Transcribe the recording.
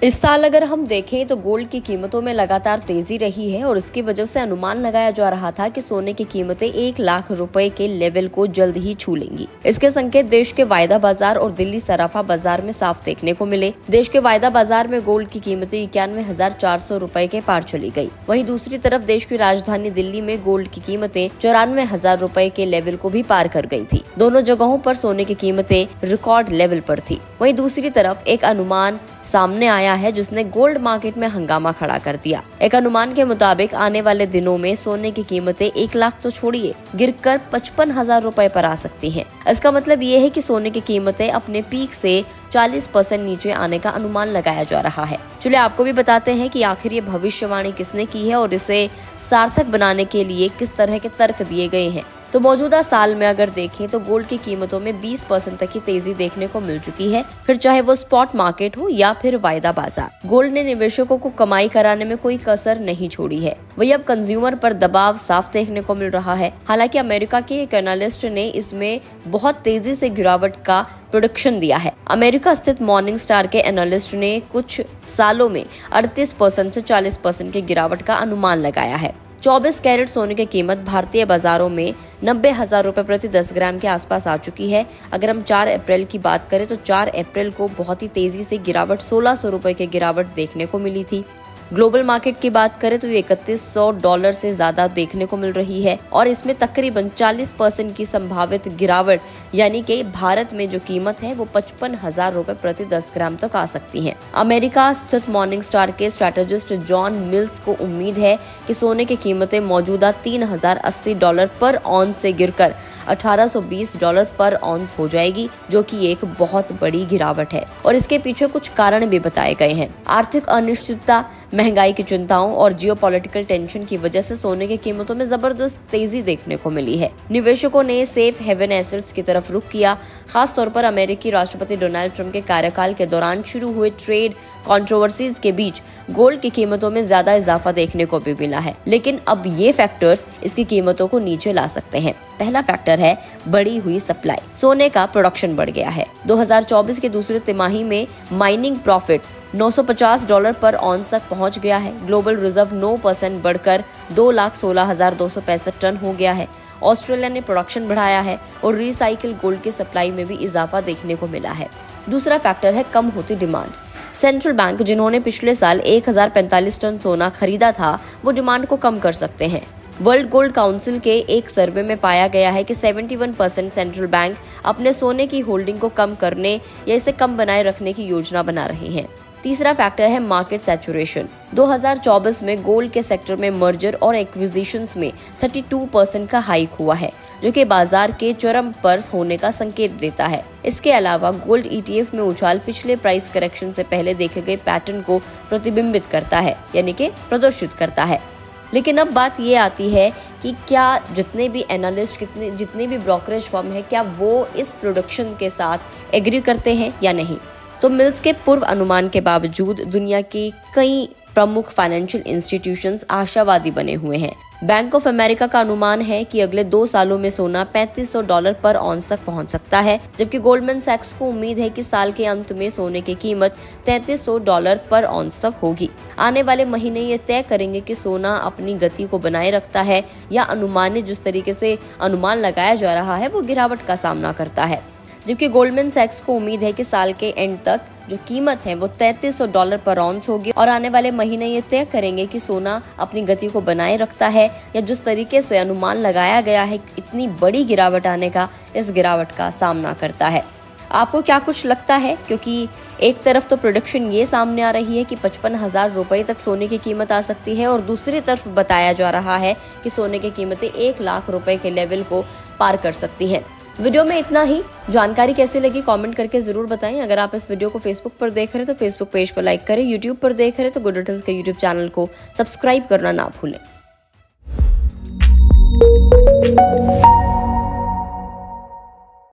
इस साल अगर हम देखें तो गोल्ड की कीमतों में लगातार तेजी रही है और इसकी वजह से अनुमान लगाया जा रहा था कि सोने की कीमतें 1 लाख रुपए के लेवल को जल्द ही छू लेंगी। इसके संकेत देश के वायदा बाजार और दिल्ली सराफा बाजार में साफ देखने को मिले। देश के वायदा बाजार में गोल्ड की कीमतें 91,400 रुपए के पार चली गयी। वहीं दूसरी तरफ देश की राजधानी दिल्ली में गोल्ड की कीमतें 94,000 रुपए के लेवल को भी पार कर गयी थी। दोनों जगहों पर सोने की कीमतें रिकॉर्ड लेवल पर थी। वहीं दूसरी तरफ एक अनुमान सामने आया है जिसने गोल्ड मार्केट में हंगामा खड़ा कर दिया। एक अनुमान के मुताबिक आने वाले दिनों में सोने की कीमतें 1 लाख तो छोड़िए गिरकर 55,000 रुपए पर आ सकती हैं। इसका मतलब ये है कि सोने की कीमतें अपने पीक से 40% नीचे आने का अनुमान लगाया जा रहा है। चलिए आपको भी बताते हैं कि आखिर ये भविष्यवाणी किसने की है और इसे सार्थक बनाने के लिए किस तरह के तर्क दिए गए हैं। तो मौजूदा साल में अगर देखें तो गोल्ड की कीमतों में 20% तक की तेजी देखने को मिल चुकी है, फिर चाहे वो स्पॉट मार्केट हो या फिर वायदा बाजार। गोल्ड ने निवेशकों को कमाई कराने में कोई कसर नहीं छोड़ी है। वही अब कंज्यूमर पर दबाव साफ देखने को मिल रहा है। हालांकि अमेरिका के एक एनालिस्ट ने इसमें बहुत तेजी से गिरावट का प्रेडिक्शन दिया है। अमेरिका स्थित मॉर्निंग स्टार के एनालिस्ट ने कुछ सालों में 38% से 40% की गिरावट का अनुमान लगाया है। 24 कैरेट सोने की कीमत भारतीय बाजारों में 90,000 रुपए प्रति 10 ग्राम के आसपास आ चुकी है। अगर हम 4 अप्रैल की बात करें तो 4 अप्रैल को बहुत ही तेजी से गिरावट 1,600 रुपए की गिरावट देखने को मिली थी। ग्लोबल मार्केट की बात करें तो $3,100 से ज्यादा देखने को मिल रही है और इसमें तकरीबन 40% की संभावित गिरावट यानी कि भारत में जो कीमत है वो 55,000 रुपए प्रति 10 ग्राम तक आ सकती है। अमेरिका स्थित मॉर्निंग स्टार के स्ट्रैटेजिस्ट जॉन मिल्स को उम्मीद है कि सोने की कीमतें मौजूदा $3,080 पर ऑन्स से गिरकर $1,820 पर ऑन्स हो जाएगी, जो कि एक बहुत बड़ी गिरावट है और इसके पीछे कुछ कारण भी बताए गए हैं। आर्थिक अनिश्चितता, महंगाई की चिंताओं और जियोपॉलिटिकल टेंशन की वजह से सोने की कीमतों में जबरदस्त तेजी देखने को मिली है। निवेशकों ने सेफ हेवन एसेट्स की तरफ रुख किया। खास तौर पर अमेरिकी राष्ट्रपति डोनाल्ड ट्रंप के कार्यकाल के दौरान शुरू हुए ट्रेड कंट्रोवर्सीज के बीच गोल्ड की कीमतों में ज्यादा इजाफा देखने को भी मिला है। लेकिन अब ये फैक्टर्स इसकी कीमतों को नीचे ला सकते हैं। पहला फैक्टर है बढ़ी हुई सप्लाई। सोने का प्रोडक्शन बढ़ गया है। 2024 के दूसरे तिमाही में माइनिंग प्रॉफिट $950 पर ऑन्स तक पहुंच गया है। ग्लोबल रिजर्व 9% बढ़कर 2,16,265 टन हो गया है। ऑस्ट्रेलिया ने प्रोडक्शन बढ़ाया है और रिसाइकिल गोल्ड की सप्लाई में भी इजाफा देखने को मिला है। दूसरा फैक्टर है कम होती डिमांड। सेंट्रल बैंक जिन्होंने पिछले साल 1,045 टन सोना खरीदा था वो डिमांड को कम कर सकते हैं। वर्ल्ड गोल्ड काउंसिल के एक सर्वे में पाया गया है कि 71% सेंट्रल बैंक अपने सोने की होल्डिंग को कम करने या इसे कम बनाए रखने की योजना बना रहे हैं। तीसरा फैक्टर है मार्केट सैचुरेशन। 2024 में गोल्ड के सेक्टर में मर्जर और एक्विजिशंस में 32% का हाइक हुआ है, जो कि बाजार के चरम पर होने का संकेत देता है। इसके अलावा गोल्ड ETF में उछाल पिछले प्राइस करेक्शन से पहले देखे गए पैटर्न को प्रतिबिंबित करता है, यानी कि प्रदर्शित करता है। लेकिन अब बात ये आती है कि क्या जितने भी एनालिस्ट जितने भी ब्रोकरेज फर्म है क्या वो इस प्रोडक्शन के साथ एग्री करते हैं या नहीं। तो मिल्स के पूर्व अनुमान के बावजूद दुनिया की कई प्रमुख फाइनेंशियल इंस्टीट्यूशंस आशावादी बने हुए हैं। बैंक ऑफ अमेरिका का अनुमान है कि अगले 2 सालों में सोना $3,500 पर ऑन्स तक पहुंच सकता है, जबकि गोल्डमैन सैक्स को उम्मीद है कि साल के अंत में सोने की कीमत $3,300 पर ऑन्स तक होगी। आने वाले महीने ये तय करेंगे कि सोना अपनी गति को बनाए रखता है या अनुमानित जिस तरीके से अनुमान लगाया जा रहा है वो गिरावट का सामना करता है। जबकि गोल्डमैन सैक्स को उम्मीद है कि साल के एंड तक जो कीमत है वो $3,300 पर ऑन्स होगी और आने वाले महीने ये तय करेंगे कि सोना अपनी गति को बनाए रखता है या जिस तरीके से अनुमान लगाया गया है इतनी बड़ी गिरावट आने का, इस गिरावट का सामना करता है। आपको क्या कुछ लगता है? क्योंकि एक तरफ तो प्रोडक्शन ये सामने आ रही है कि 55,000 रुपए तक सोने की कीमत आ सकती है और दूसरी तरफ बताया जा रहा है कि सोने की कीमतें 1 लाख रुपए के लेवल को पार कर सकती है। वीडियो में इतना ही। जानकारी कैसी लगी कमेंट करके जरूर बताएं। अगर आप इस वीडियो को फेसबुक पर देख रहे हैं तो फेसबुक पेज को लाइक करें, यूट्यूब पर देख रहे हैं तो गुड रिटर्न्स के यूट्यूब चैनल को सब्सक्राइब करना ना भूलें।